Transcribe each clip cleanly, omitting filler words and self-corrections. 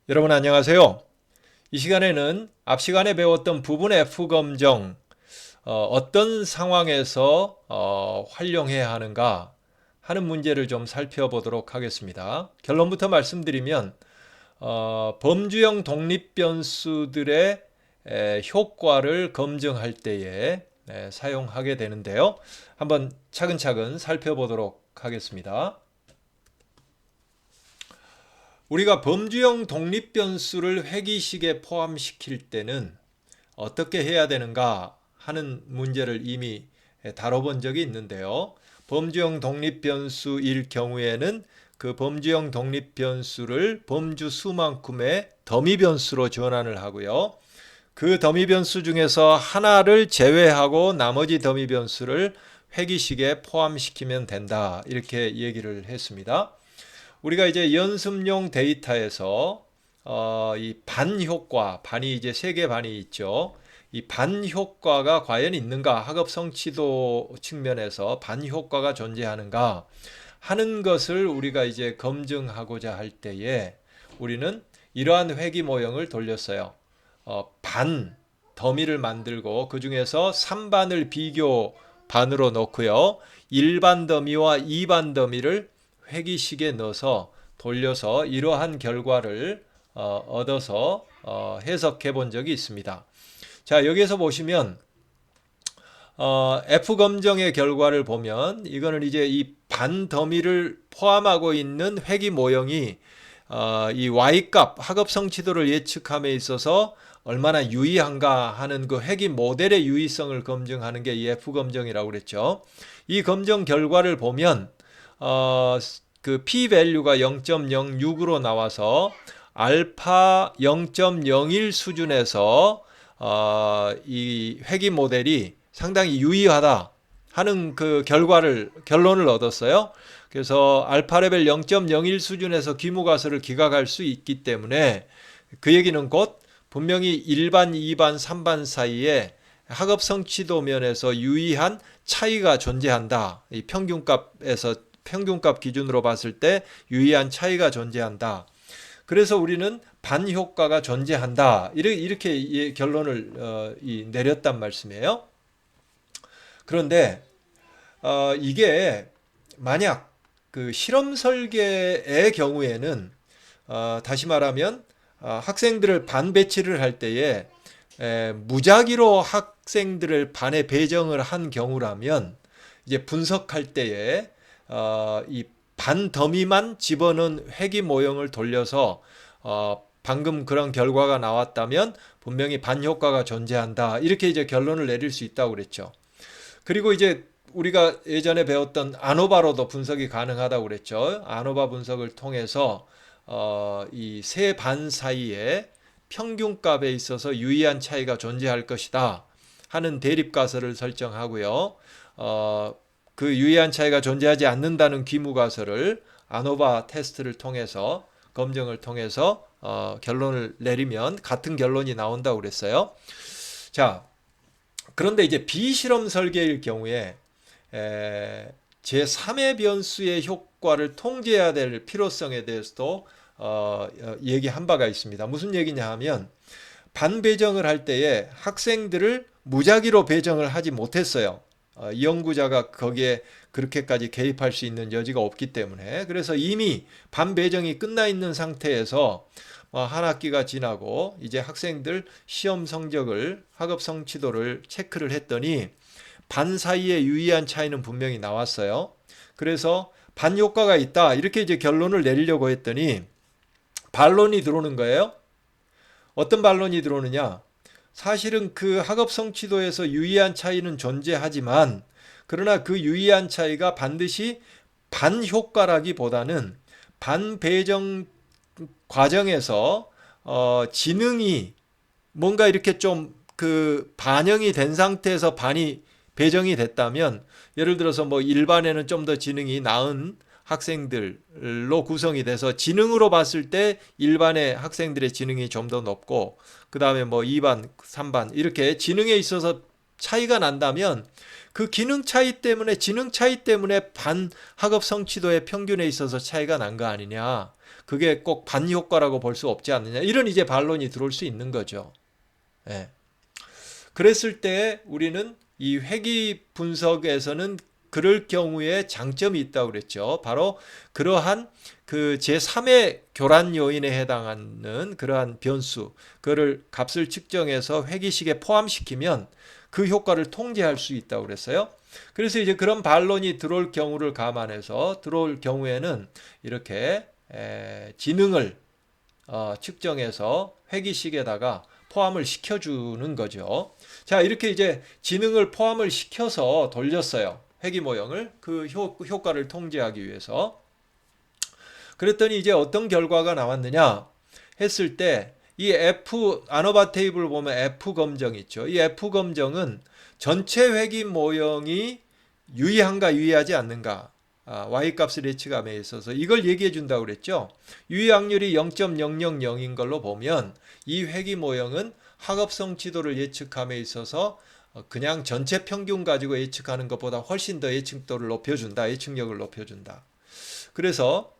여러분 안녕하세요. 이 시간에는 앞 시간에 배웠던 부분 F 검정 어떤 상황에서 활용해야 하는가 하는 문제를 좀 살펴보도록 하겠습니다. 결론부터 말씀드리면 범주형 독립변수들의 효과를 검증할 때에 사용하게 되는데요. 한번 차근차근 살펴보도록 하겠습니다. 우리가 범주형 독립변수를 회귀식에 포함시킬 때는 어떻게 해야 되는가 하는 문제를 이미 다뤄본 적이 있는데요. 범주형 독립변수일 경우에는 그 범주형 독립변수를 범주 수만큼의 더미변수로 전환을 하고요. 그 더미변수 중에서 하나를 제외하고 나머지 더미변수를 회귀식에 포함시키면 된다. 이렇게 얘기를 했습니다. 우리가 이제 연습용 데이터에서 이 반효과, 반이 이제 세 개 반이 있죠. 이 반효과가 과연 있는가, 학업 성취도 측면에서 반효과가 존재하는가 하는 것을 우리가 이제 검증하고자 할 때에 우리는 이러한 회귀 모형을 돌렸어요. 반 더미를 만들고 그 중에서 3반을 비교 반으로 놓고요. 1반 더미와 2반 더미를 회귀식에 넣어서 돌려서 이러한 결과를 얻어서 해석해 본 적이 있습니다. 자, 여기에서 보시면 F 검정의 결과를 보면 이거는 이제 이 반더미를 포함하고 있는 회귀 모형이 이 Y값 학업 성취도를 예측함에 있어서 얼마나 유의한가 하는 그 회귀 모델의 유의성을 검증하는 게 이 F 검정이라고 그랬죠. 이 검정 결과를 보면 그 p 밸류가 0.06으로 나와서 알파 0.01 수준에서 이 회귀 모델이 상당히 유의하다 하는 그 결론을 얻었어요. 그래서 알파 레벨 0.01 수준에서 귀무가설을 기각할 수 있기 때문에 그 얘기는 곧 분명히 1반, 2반, 3반 사이에 학업 성취도 면에서 유의한 차이가 존재한다. 이 평균값 기준으로 봤을 때 유의한 차이가 존재한다. 그래서 우리는 반효과가 존재한다. 이렇게 결론을 내렸단 말씀이에요. 그런데 이게 만약 그 실험 설계의 경우에는 다시 말하면 학생들을 반 배치를 할 때에 무작위로 학생들을 반에 배정을 한 경우라면 이제 분석할 때에 이 반더미만 집어넣은 회귀 모형을 돌려서 방금 그런 결과가 나왔다면 분명히 반효과가 존재한다. 이렇게 이제 결론을 내릴 수 있다고 그랬죠. 그리고 이제 우리가 예전에 배웠던 아노바로도 분석이 가능하다고 그랬죠. 아노바 분석을 통해서 이 세 반 사이에 평균값에 있어서 유의한 차이가 존재할 것이다 하는 대립가설을 설정하고요. 그 유의한 차이가 존재하지 않는다는 귀무가설을 아노바 테스트를 통해서 검증을 통해서 결론을 내리면 같은 결론이 나온다고 그랬어요. 자, 그런데 이제 비실험 설계일 경우에 제3의 변수의 효과를 통제해야 될 필요성에 대해서도 얘기한 바가 있습니다. 무슨 얘기냐 하면 반배정을 할 때에 학생들을 무작위로 배정을 하지 못했어요. 연구자가 거기에 그렇게까지 개입할 수 있는 여지가 없기 때문에 그래서 이미 반배정이 끝나 있는 상태에서 한 학기가 지나고 이제 학생들 시험 성적을 학업 성취도를 체크를 했더니 반 사이에 유의한 차이는 분명히 나왔어요. 그래서 반효과가 있다 이렇게 이제 결론을 내리려고 했더니 반론이 들어오는 거예요. 어떤 반론이 들어오느냐? 사실은 그 학업 성취도에서 유의한 차이는 존재하지만 그러나 그 유의한 차이가 반드시 반효과라기보다는 반배정 과정에서 지능이 뭔가 이렇게 좀 그 반영이 된 상태에서 반이 배정이 됐다면 예를 들어서 뭐 일반에는 좀 더 지능이 나은 학생들로 구성이 돼서 지능으로 봤을 때 일반의 학생들의 지능이 좀 더 높고 그 다음에 뭐 2반, 3반 이렇게 지능에 있어서 차이가 난다면 그 기능 차이 때문에, 지능 차이 때문에 반 학업 성취도의 평균에 있어서 차이가 난 거 아니냐. 그게 꼭 반 효과라고 볼 수 없지 않느냐. 이런 이제 반론이 들어올 수 있는 거죠. 예. 그랬을 때 우리는 이 회귀 분석에서는 그럴 경우에 장점이 있다고 그랬죠. 바로 그러한 그 제3의 교란 요인에 해당하는 그러한 변수, 그를 값을 측정해서 회귀식에 포함시키면 그 효과를 통제할 수 있다고 그랬어요. 그래서 이제 그런 반론이 들어올 경우를 감안해서 들어올 경우에는 이렇게 지능을 측정해서 회귀식에다가 포함을 시켜주는 거죠. 자, 이렇게 이제 지능을 포함을 시켜서 돌렸어요. 회귀 모형을 그 효과를 통제하기 위해서. 그랬더니 이제 어떤 결과가 나왔느냐 했을 때 이 F 아노바 테이블 보면 F 검정 있죠. 이 F 검정은 전체 회귀 모형이 유의한가 유의하지 않는가. Y 값을 예측함에 있어서 이걸 얘기해 준다고 그랬죠. 유의 확률이 0.000인 걸로 보면 이 회귀 모형은 학업 성취도를 예측함에 있어서 그냥 전체 평균 가지고 예측하는 것보다 훨씬 더 예측도를 높여준다. 예측력을 높여준다. 그래서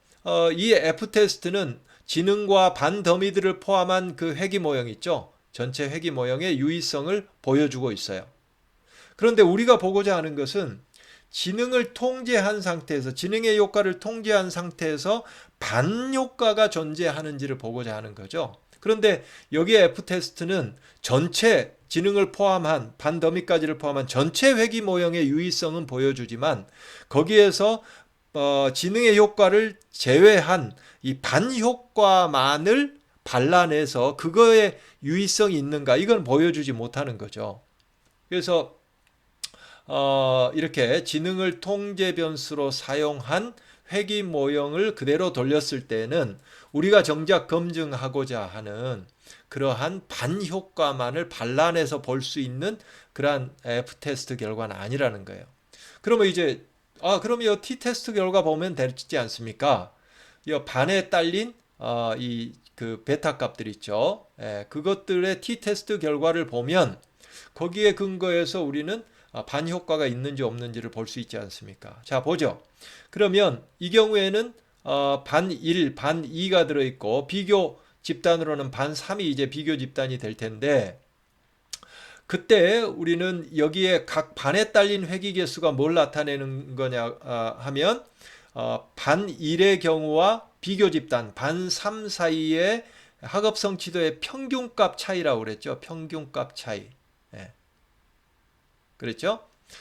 이 F테스트는 지능과 반더미들을 포함한 그 회귀 모형 있죠. 전체 회귀 모형의 유의성을 보여주고 있어요. 그런데 우리가 보고자 하는 것은 지능을 통제한 상태에서, 지능의 효과를 통제한 상태에서 반효과가 존재하는지를 보고자 하는 거죠. 그런데 여기에 F테스트는 전체 지능을 포함한 반더미까지를 포함한 전체 회귀 모형의 유의성은 보여주지만 거기에서 지능의 효과를 제외한 이 반효과만을 발라내서 그거에 유의성이 있는가 이건 보여주지 못하는 거죠. 그래서 이렇게 지능을 통제 변수로 사용한 회귀 모형을 그대로 돌렸을 때는 우리가 정작 검증하고자 하는 그러한 반효과만을 발라내서 볼 수 있는 그러한 F테스트 결과는 아니라는 거예요. 그러면 이제 그러면 이 T테스트 결과 보면 되지 않습니까? 이 반에 딸린 이 그 베타 값들 있죠. 그것들의 T테스트 결과를 보면 거기에 근거해서 우리는 반효과가 있는지 없는지를 볼 수 있지 않습니까? 자, 보죠. 그러면 이 경우에는 반 1, 반 2가 들어있고 비교 집단으로는 반 3이 이제 비교 집단이 될 텐데 그때 우리는 여기에 각 반에 딸린 회귀 개수가 뭘 나타내는 거냐 하면 반 1의 경우와 비교 집단 반 3 사이의 학업 성취도의 평균값 차이라고 그랬죠. 평균값 차이. 그랬죠?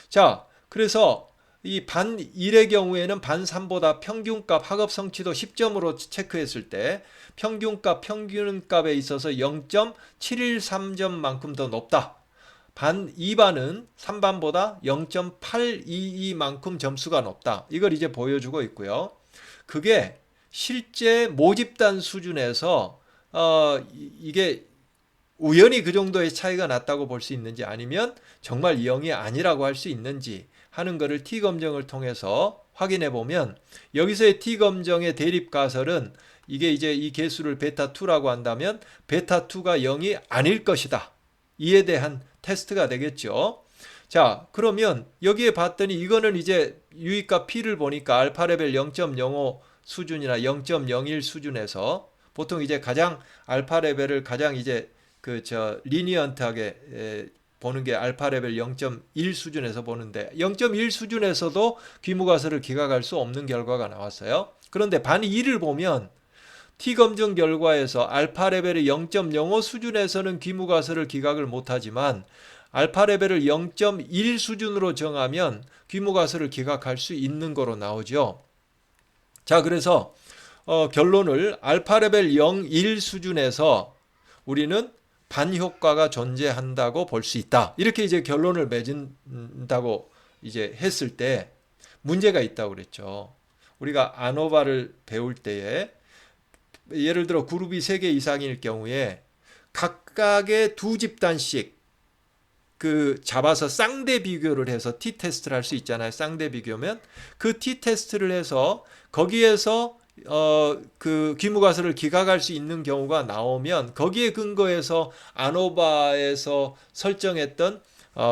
자, 그래서 이 반 1의 경우에는 반 3보다 평균값 학업 성취도 10점으로 체크했을 때 평균값에 있어서 0.713점만큼 더 높다. 반 2반은 3반보다 0.822만큼 점수가 높다. 이걸 이제 보여주고 있고요. 그게 실제 모집단 수준에서 이게 우연히 그 정도의 차이가 났다고 볼 수 있는지 아니면 정말 0이 아니라고 할 수 있는지 하는 것을 T검정을 통해서 확인해 보면 여기서의 T검정의 대립가설은 이게 이제 이 개수를 베타2라고 한다면 베타2가 0이 아닐 것이다. 이에 대한 테스트가 되겠죠. 자, 그러면 여기에 봤더니 이거는 이제 유의값 P를 보니까 알파 레벨 0.05 수준이나 0.01 수준에서 보통 이제 가장 알파 레벨을 가장 이제 리니언트하게 보는 게 알파 레벨 0.1 수준에서 보는데 0.1 수준에서도 귀무가설을 기각할 수 없는 결과가 나왔어요. 그런데 반 2를 보면 T검증 결과에서 알파 레벨의 0.05 수준에서는 귀무가설을 기각을 못하지만 알파 레벨을 0.1 수준으로 정하면 귀무가설을 기각할 수 있는 거로 나오죠. 자, 그래서 결론을 알파 레벨 0, 1 수준에서 우리는 반효과가 존재한다고 볼 수 있다. 이렇게 이제 결론을 맺은다고 이제 했을 때 문제가 있다고 그랬죠. 우리가 아노바를 배울 때에 예를 들어 그룹이 3개 이상일 경우에 각각의 두 집단씩 잡아서 쌍대 비교를 해서 T테스트를 할 수 있잖아요. 쌍대 비교면 그 T테스트를 해서 거기에서 그 귀무가설을 기각할 수 있는 경우가 나오면 거기에 근거해서 아노바에서 설정했던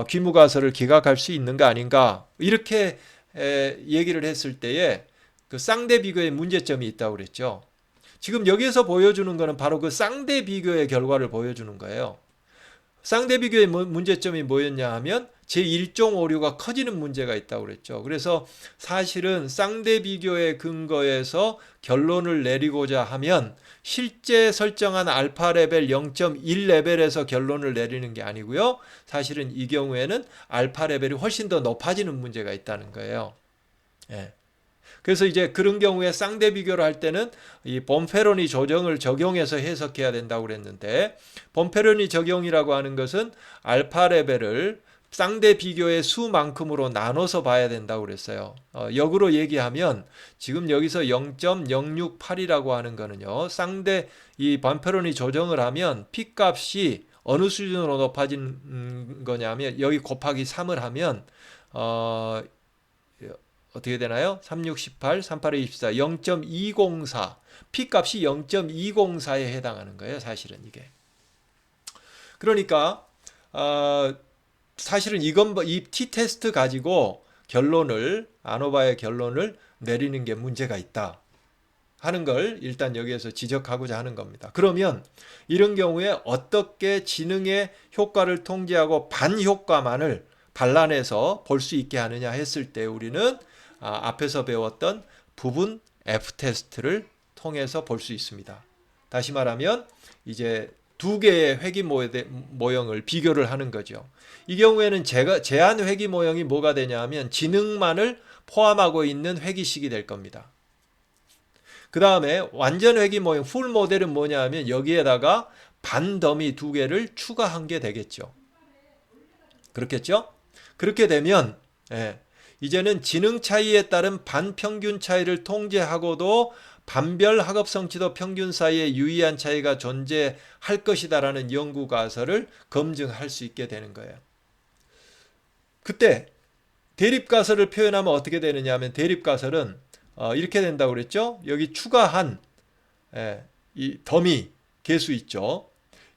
귀무가설을 기각할 수 있는 거 아닌가 이렇게 얘기를 했을 때에 그 쌍대 비교의 문제점이 있다고 그랬죠. 지금 여기에서 보여주는 거는 바로 그 쌍대 비교의 결과를 보여주는 거예요. 쌍대 비교의 문제점이 뭐였냐 하면 제1종 오류가 커지는 문제가 있다고 그랬죠. 그래서 사실은 쌍대 비교의 근거에서 결론을 내리고자 하면 실제 설정한 알파 레벨 0.1 레벨에서 결론을 내리는 게 아니고요. 사실은 이 경우에는 알파 레벨이 훨씬 더 높아지는 문제가 있다는 거예요. 예. 그래서 이제 그런 경우에 쌍대 비교를 할 때는 이 본페로니 조정을 적용해서 해석해야 된다고 그랬는데, 본페로니 적용이라고 하는 것은 알파 레벨을 쌍대 비교의 수만큼으로 나눠서 봐야 된다고 그랬어요. 역으로 얘기하면 지금 여기서 0.068이라고 하는 거는요, 쌍대 이 본페로니 조정을 하면 p 값이 어느 수준으로 높아진 거냐면 여기 곱하기 3을 하면 어떻게 되나요? 3, 6, 18, 3, 8, 24, 0.204. P값이 0.204에 해당하는 거예요. 사실은 이게. 그러니까 사실은 이 t-테스트 가지고 아노바의 결론을 내리는 게 문제가 있다 하는 걸 일단 여기에서 지적하고자 하는 겁니다. 그러면 이런 경우에 어떻게 지능의 효과를 통제하고 반효과만을 반란해서 볼 수 있게 하느냐 했을 때 우리는 앞에서 배웠던 부분 F-테스트를 통해서 볼 수 있습니다. 다시 말하면 이제 두 개의 회귀 모형을 비교를 하는 거죠. 이 경우에는 제한 회귀 모형이 뭐가 되냐 하면 지능만을 포함하고 있는 회귀식이 될 겁니다. 그 다음에 완전 회귀 모형 풀 모델은 뭐냐 하면 여기에다가 반더미 두 개를 추가한 게 되겠죠. 그렇겠죠? 그렇게 되면 이제는 지능 차이에 따른 반평균 차이를 통제하고도 반별 학업 성취도 평균 사이에 유의한 차이가 존재할 것이다라는 연구 가설을 검증할 수 있게 되는 거예요. 그때 대립 가설을 표현하면 어떻게 되느냐 하면 대립 가설은 이렇게 된다고 그랬죠. 여기 추가한 이 더미 개수 있죠.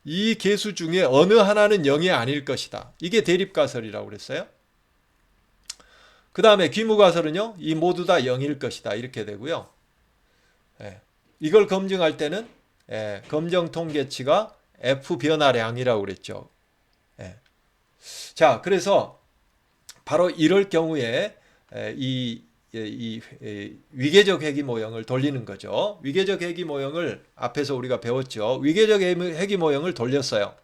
이 개수 중에 어느 하나는 0이 아닐 것이다. 이게 대립 가설이라고 그랬어요. 그 다음에 귀무가설은요, 이 모두 다 0일 것이다. 이렇게 되고요. 이걸 검증할 때는 검정 통계치가 F 변화량이라고 그랬죠. 자, 그래서 바로 이럴 경우에 이 위계적 회귀 모형을 돌리는 거죠. 위계적 회귀 모형을 앞에서 우리가 배웠죠. 위계적 회귀 모형을 돌렸어요.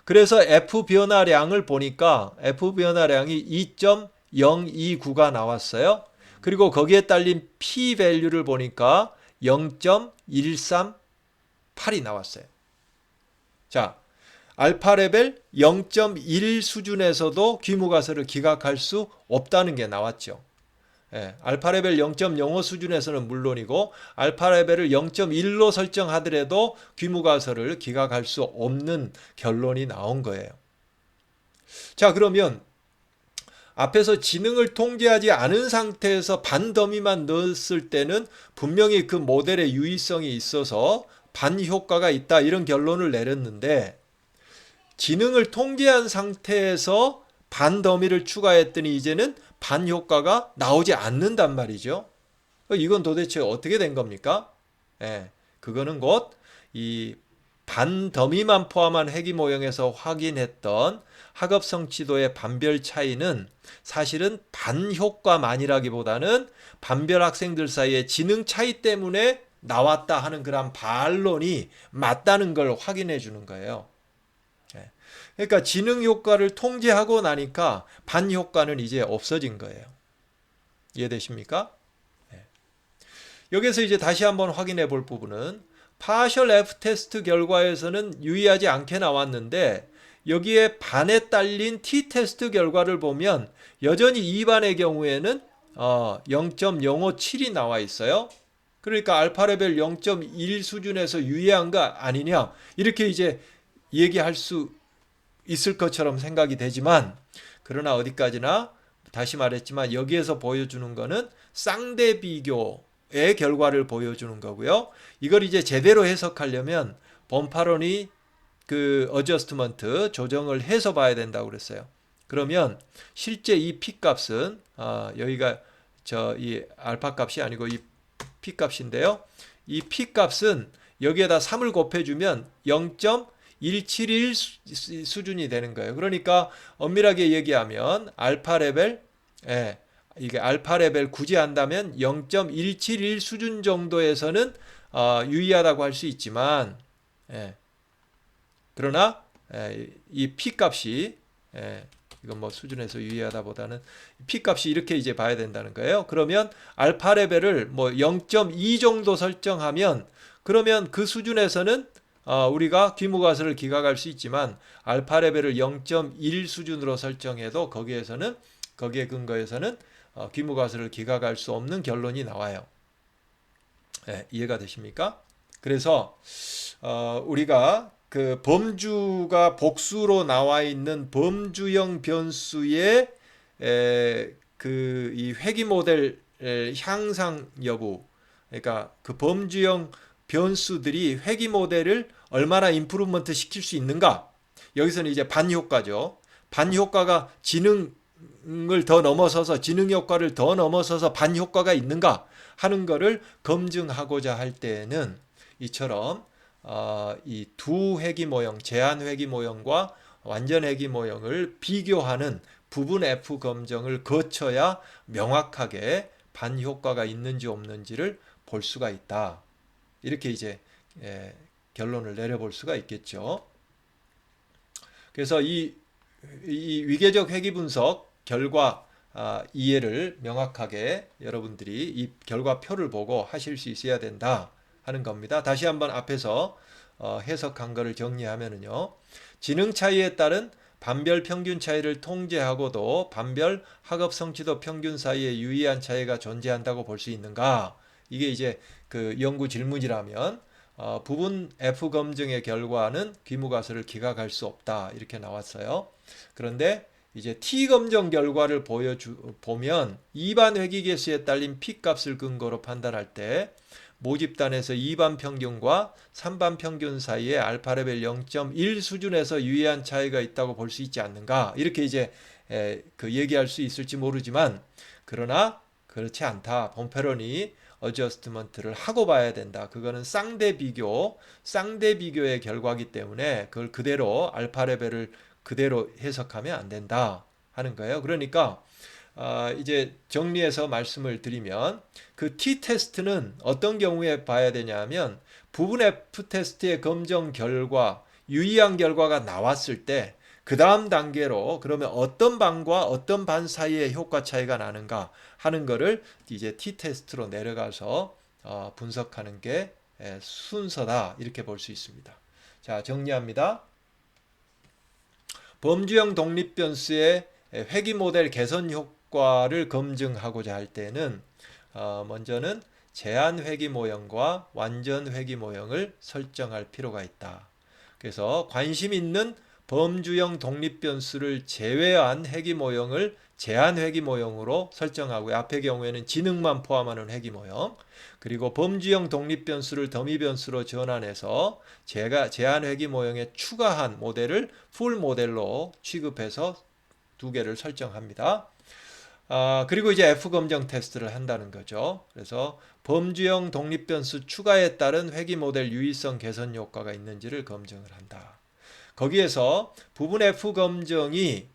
그래서 F 변화량을 보니까 F 변화량이 2.029가 나왔어요. 그리고 거기에 딸린 P 밸류를 보니까 0.138이 나왔어요. 자, 알파 레벨 0.1 수준에서도 귀무가설을 기각할 수 없다는 게 나왔죠. 알파 레벨 0.05 수준에서는 물론이고 알파 레벨을 0.1로 설정하더라도 귀무가설을 기각할 수 없는 결론이 나온 거예요. 자, 그러면 앞에서 지능을 통제하지 않은 상태에서 반더미만 넣었을 때는 분명히 그 모델의 유의성이 있어서 반효과가 있다 이런 결론을 내렸는데, 지능을 통제한 상태에서 반더미를 추가했더니 이제는 반효과가 나오지 않는단 말이죠. 이건 도대체 어떻게 된 겁니까? 그거는 곧 이 반더미만 포함한 회귀 모형에서 확인했던 학업 성취도의 반별 차이는 사실은 반효과만이라기보다는 반별 학생들 사이의 지능 차이 때문에 나왔다 하는 그런 반론이 맞다는 걸 확인해 주는 거예요. 그러니까 지능 효과를 통제하고 나니까 반효과는 이제 없어진 거예요. 이해되십니까? 여기서 이제 다시 한번 확인해 볼 부분은 파셜 F 테스트 결과에서는 유의하지 않게 나왔는데, 여기에 반에 딸린 T 테스트 결과를 보면 여전히 2반의 경우에는 0.057이 나와 있어요. 그러니까 알파 레벨 0.1 수준에서 유의한 거 아니냐 이렇게 이제 얘기할 수 있을 것처럼 생각이 되지만, 그러나 어디까지나 다시 말했지만 여기에서 보여주는 거는 쌍대 비교의 결과를 보여주는 거고요. 이걸 이제 제대로 해석하려면 본파론이 그 어저스트먼트 조정을 해서 봐야 된다고 그랬어요. 그러면 실제 이 P 값은 여기가 이 알파 값이 아니고 이 P 값인데요. 이 P 값은 여기에다 3을 곱해주면 0.171 수준이 되는 거예요. 그러니까 엄밀하게 얘기하면 알파 레벨, 이게 알파 레벨 굳이 한다면 0.171 수준 정도에서는 유의하다고 할 수 있지만, 그러나 이 P 값이 이건 뭐 수준에서 유의하다보다는 P 값이 이렇게 이제 봐야 된다는 거예요. 그러면 알파 레벨을 뭐 0.2 정도 설정하면 그러면 그 수준에서는 우리가 귀무가설을 기각할 수 있지만 알파 레벨을 0.1 수준으로 설정해도 거기에 근거해서는 귀무가설을 기각할 수 없는 결론이 나와요. 이해가 되십니까? 그래서 우리가 그 범주가 복수로 나와 있는 범주형 변수의 그 이 회귀 모델 향상 여부, 그러니까 그 범주형 변수들이 회귀 모델을 얼마나 임프루먼트 시킬 수 있는가? 여기서는 이제 반효과죠. 반효과가 지능을 더 넘어서서 지능 효과를 더 넘어서서 반효과가 있는가 하는 거를 검증하고자 할 때에는 이처럼 이 두 회귀 모형, 제한 회귀 모형과 완전 회귀 모형을 비교하는 부분 F 검정을 거쳐야 명확하게 반효과가 있는지 없는지를 볼 수가 있다. 이렇게 이제 결론을 내려볼 수가 있겠죠. 그래서 이 위계적 회귀 분석 결과 이해를 명확하게 여러분들이 이 결과표를 보고 하실 수 있어야 된다 하는 겁니다. 다시 한번 앞에서 해석한 거를 정리하면은요. 지능 차이에 따른 반별 평균 차이를 통제하고도 반별 학업 성취도 평균 사이에 유의한 차이가 존재한다고 볼 수 있는가? 이게 이제 그 연구 질문이라면 부분 F 검증의 결과는 귀무가설을 기각할 수 없다 이렇게 나왔어요. 그런데 이제 T 검정 결과를 보면 2반 회귀계수에 딸린 P 값을 근거로 판단할 때 모집단에서 2반 평균과 3반 평균 사이에 알파 레벨 0.1 수준에서 유의한 차이가 있다고 볼 수 있지 않는가 이렇게 이제 그 얘기할 수 있을지 모르지만 그러나 그렇지 않다. 본패런이 어저스트먼트를 하고 봐야 된다. 그거는 쌍대 비교의 결과이기 때문에 그걸 그대로 알파 레벨을 그대로 해석하면 안 된다 하는 거예요. 그러니까 이제 정리해서 말씀을 드리면 그 T-테스트는 어떤 경우에 봐야 되냐면 부분 F-테스트의 검정 결과, 유의한 결과가 나왔을 때 그 다음 단계로 그러면 어떤 반과 어떤 반 사이에 효과 차이가 나는가 하는 거를 이제 T-테스트로 내려가서 분석하는 게 순서다 이렇게 볼 수 있습니다. 자, 정리합니다. 범주형 독립변수의 회귀 모델 개선 효과를 검증하고자 할 때는 먼저는 제한 회귀 모형과 완전 회귀 모형을 설정할 필요가 있다. 그래서 관심 있는 범주형 독립변수를 제외한 회귀 모형을 제한 회귀 모형으로 설정하고요. 앞의 경우에는 지능만 포함하는 회귀 모형. 그리고 범주형 독립변수를 더미 변수로 전환해서 제한 회귀 모형에 추가한 모델을 풀 모델로 취급해서 두 개를 설정합니다. 그리고 이제 F 검정 테스트를 한다는 거죠. 그래서 범주형 독립변수 추가에 따른 회귀 모델 유의성 개선 효과가 있는지를 검증을 한다. 거기에서 부분 F 검정이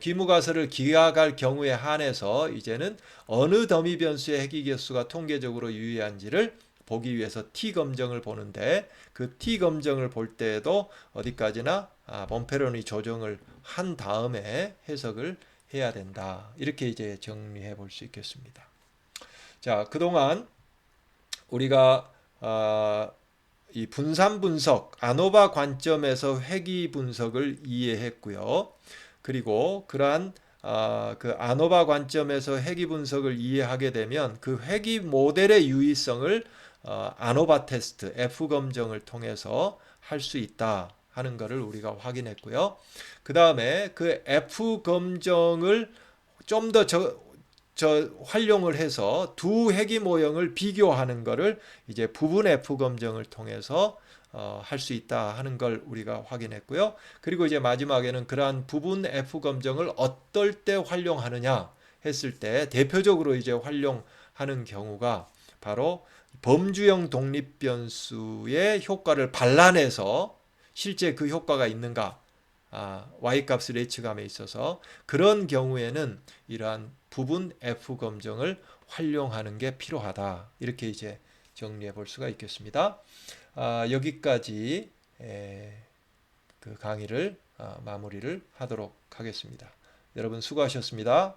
귀무가설을 기각할 경우에 한해서 이제는 어느 더미 변수의 회귀 개수가 통계적으로 유의한지를 보기 위해서 T 검정을 보는데 그 T 검정을 볼 때에도 어디까지나 본패런의 조정을 한 다음에 해석을 해야 된다. 이렇게 이제 정리해 볼 수 있겠습니다. 자, 그동안 우리가 이 분산 분석, 아노바 관점에서 회귀 분석을 이해했고요. 그리고 그러한 그 아노바 관점에서 회귀 분석을 이해하게 되면 그 회귀 모델의 유의성을 아노바 테스트, F 검정을 통해서 할 수 있다 하는 것을 우리가 확인했고요. 그 다음에 그 F 검정을 좀 더 활용을 해서 두 회귀 모형을 비교하는 것을 이제 부분 F 검정을 통해서 할 수 있다 하는 걸 우리가 확인했고요. 그리고 이제 마지막에는 그러한 부분 F 검정을 어떨 때 활용하느냐 했을 때 대표적으로 이제 활용하는 경우가 바로 범주형 독립 변수의 효과를 반란해서 실제 그 효과가 있는가, y 값을 예측함에 있어서 그런 경우에는 이러한 부분 F 검정을 활용하는 게 필요하다. 이렇게 이제 정리해 볼 수가 있겠습니다. 여기까지 그 강의를 마무리를 하도록 하겠습니다. 여러분 수고하셨습니다.